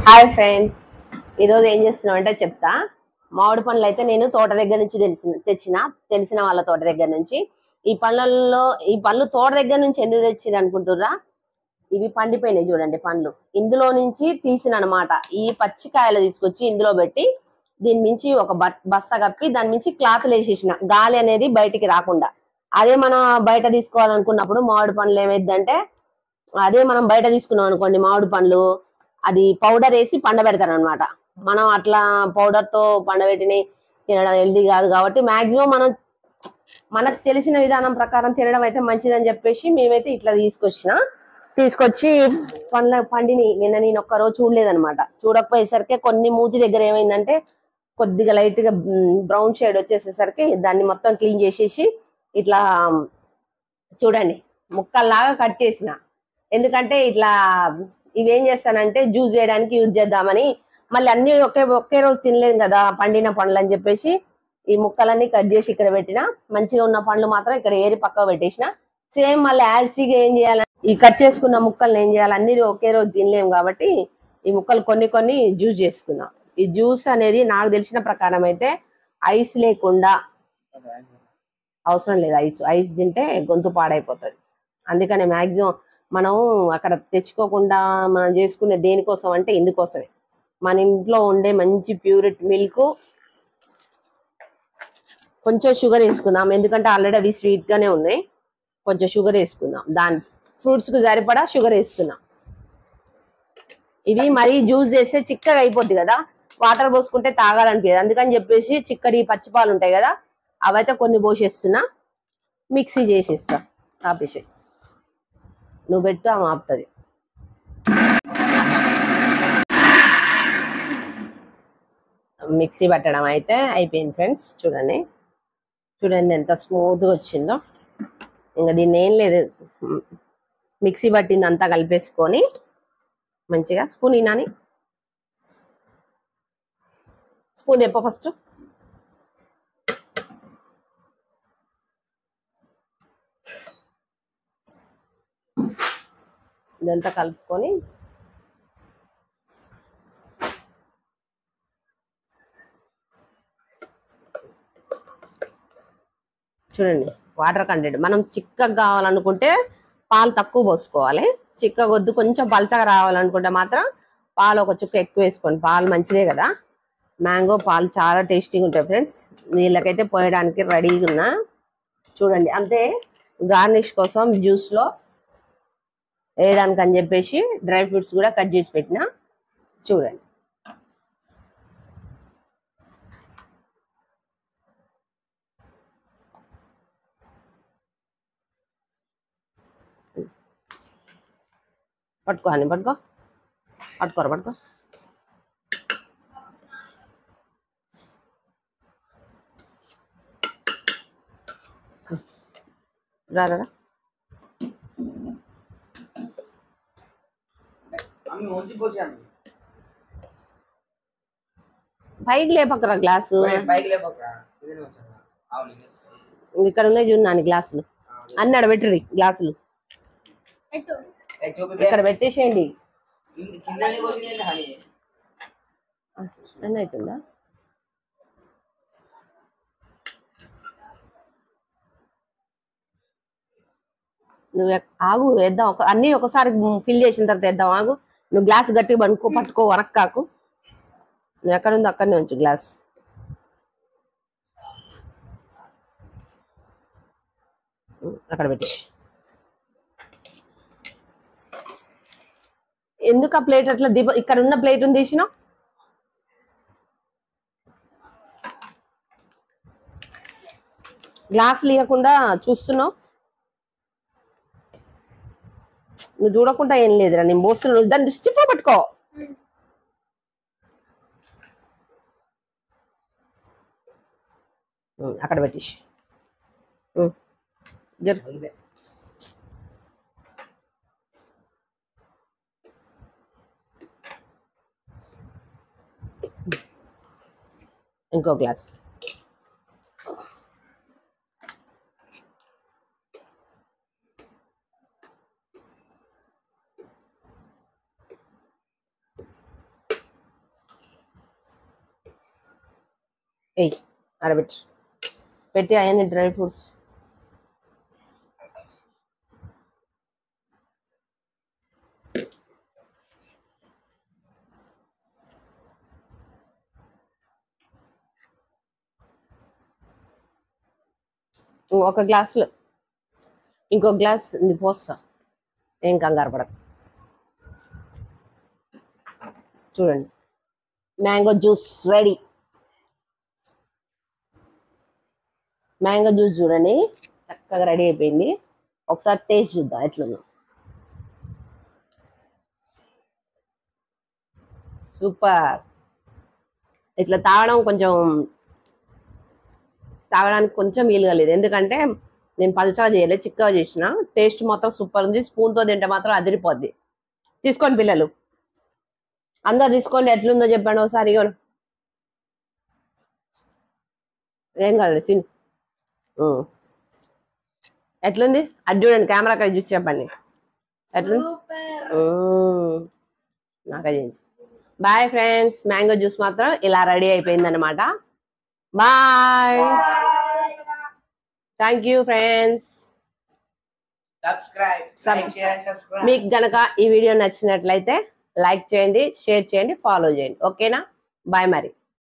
Hi friends, ఈరోజు ఏం చేస్తున్నాం అంటే చెప్తా. మామిడి పండ్లు అయితే నేను తోట దగ్గర నుంచి తెలిసిన వాళ్ళ తోట దగ్గర నుంచి. ఈ పండ్లు తోట దగ్గర నుంచి ఎందుకు తెచ్చిన అనుకుంటుర్రా? ఇవి పండిపోయినాయి చూడండి పండ్లు. ఇందులో నుంచి తీసిన అనమాట. ఈ పచ్చికాయలు తీసుకొచ్చి ఇందులో పెట్టి దీని నుంచి ఒక బస్త కప్పి దాని నుంచి క్లాత్లు వేసేసిన, గాలి అనేది బయటికి రాకుండా. అదే మనం బయట తీసుకోవాలనుకున్నప్పుడు మామిడి పండ్లు ఏమైందంటే, అదే మనం బయట తీసుకున్నాం అనుకోండి మామిడి పండ్లు, అది పౌడర్ వేసి పండబెడతారు అనమాట. మనం అట్లా పౌడర్ తో పండబెట్టిన తినడం హెల్దీ కాదు. కాబట్టి మాక్సిమం మనకు తెలిసిన విధానం ప్రకారం తినడం అయితే మంచిదని చెప్పేసి మేమైతే ఇట్లా తీసుకొచ్చి పండిని నిన్న నేను ఒక్కరోజు చూడలేదనమాట. చూడకపోయేసరికి కొన్ని మూతి దగ్గర ఏమైందంటే కొద్దిగా లైట్ గా బ్రౌన్ షేడ్ వచ్చేసేసరికి దాన్ని మొత్తం క్లీన్ చేసేసి ఇట్లా చూడండి ముక్కల్లాగా కట్ చేసిన. ఎందుకంటే ఇట్లా ఇవేం చేస్తానంటే జ్యూస్ చేయడానికి యూజ్ చేద్దామని. మళ్ళీ అన్ని ఒకే రోజు తినలేదు కదా పండిన పండ్లు అని చెప్పేసి ఈ ముక్కలన్నీ కట్ చేసి ఇక్కడ పెట్టిన. మంచిగా ఉన్న పండ్లు మాత్రం ఇక్కడ ఏరి పక్కకు పెట్టేసిన. సేమ్ మళ్ళీ యాసిడ్గా ఏం చేయాలంటే ఈ కట్ చేసుకున్న ముక్కల్ని ఏం చేయాలి, అన్ని ఒకే రోజు తినలేము కాబట్టి ఈ ముక్కలు కొన్ని జ్యూస్ చేసుకుందాం. ఈ జ్యూస్ అనేది నాకు తెలిసిన ప్రకారం అయితే ఐస్ లేకుండా అవసరం లేదు. ఐస్ తింటే గొంతు పాడైపోతుంది. అందుకనే మాక్సిమం మనం అక్కడ తెచ్చుకోకుండా మనం చేసుకునే దేనికోసం అంటే ఇందుకోసమే. మన ఇంట్లో ఉండే మంచి ప్యూరిట్ మిల్క్, కొంచెం షుగర్ వేసుకుందాం. ఎందుకంటే ఆల్రెడీ అవి స్వీట్ గానే ఉన్నాయి. కొంచెం షుగర్ వేసుకుందాం. దాని ఫ్రూట్స్ కు సరిపడా షుగర్ వేస్తున్నాం. ఇవి మరీ జ్యూస్ చేస్తే చిక్కగా అయిపోద్ది కదా, వాటర్ పోసుకుంటే తాగాలనిపించదు. అందుకని చెప్పేసి చిక్కడి పచ్చిపాలు ఉంటాయి కదా, అవైతే కొన్ని పోసేస్తున్నా. మిక్సీ చేసేస్తా. ఆపేసి నువ్వు పెట్టు, ఆమె ఆపుతుంది. మిక్సీ పట్టడం అయితే అయిపోయింది ఫ్రెండ్స్. చూడండి ఎంత స్మూత్గా వచ్చిందో. ఇంకా దీన్ని ఏం లేదు, మిక్సీ పట్టింది అంతా కలిపేసుకొని మంచిగా స్పూన్ ఇనాని స్పూన్ చెప్ప ఫస్ట్. ఇదంతా కలుపుకొని చూడండి వాటర్ కంటెంట్ మనం చిక్కగా కావాలనుకుంటే పాలు తక్కువ పోసుకోవాలి. చిక్కగా వద్దు కొంచెం పలచగా రావాలనుకుంటే మాత్రం పాలు ఒక చుక్క ఎక్కువ వేసుకోండి. పాలు మంచిదే కదా, మ్యాంగో పాలు చాలా టేస్టీగా ఉంటాయి ఫ్రెండ్స్. వీళ్ళకైతే పోయడానికి రెడీగా ఉన్నా. చూడండి అంతే. గార్నిష్ కోసం జ్యూస్లో వేయడానికి అని చెప్పేసి డ్రై ఫ్రూట్స్ కూడా కట్ చేసి పెట్టిన. చూడండి పట్టుకో. రా పైకి లేపకరా గ్లాసు. ఇక్కడ ఉన్నాయి చూడండి గ్లాసులు అన్ని ఆడ పెట్టిరి. గ్లాసులు ఇక్కడ పెట్టేసేయండి. అన్నీ అవుతుందా? నువ్వు ఆగు, వేద్దాం. అన్ని ఒకసారి ఫిల్ చేసిన తర్వాత వేద్దాం. ఆగు, నువ్వు గ్లాస్ గట్టిగా పట్టుకో వనక్కాకు. నువ్వు ఎక్కడుందో అక్కడనే ఉంచు గ్లాస్. అక్కడ పెట్టేసి. ఎందుకు ఆ ప్లేట్ అట్లా ఇక్కడ ఉన్న ప్లేట్ తీసినావు? గ్లాసులు ఇవ్వకుండా చూస్తున్నావు. నువ్వు చూడకుండా ఏం లేదురా, నేను పోస్తున్నావు. దాన్ని స్టిఫ్ పట్టుకో. అక్కడ పెట్టేసి ఇంకో గ్లాస్. ఎయ్ ఆడబెట్టు. పెట్టి అవన్నీ డ్రై ఫ్రూట్స్. ఒక గ్లాసులో ఇంకో గ్లాస్ ఉంది పోస్తా, ఏం కంగారు పడకు. చూడండి mango juice ready. Mango juice చూడండి చక్కగా రెడీ అయిపోయింది. ఒకసారి టేస్ట్ చూద్దాం ఎట్లుందో. సూపర్. ఇట్లా తాగడానికి కొంచెం వీలుగా లేదు, ఎందుకంటే నేను పల్చగా చేయలేదు, చిక్కగా చేసిన. టేస్ట్ మాత్రం సూపర్ ఉంది. స్పూన్తో తింటే మాత్రం అదిరిపోద్ది. తీసుకోండి పిల్లలు, అందరు తీసుకోండి. ఎట్లుందో చెప్పండి ఒకసారి. ఏం కాదు తిను. ఎట్లుంది అది చూడండి, కెమెరాకి చూసి చెప్పండి ఎట్లుంది. నాకే చేయించి. బాయ్ ఫ్రెండ్స్, మ్యాంగో జ్యూస్ మాత్రం ఇలా రెడీ అయిపోయింది అనమాట. Bye, thank you friends. మీకు గనక ఈ వీడియో నచ్చినట్లయితే లైక్ చేయండి, షేర్ చేయండి, ఫాలో చేయండి. ఓకేనా? బాయ్ మరి.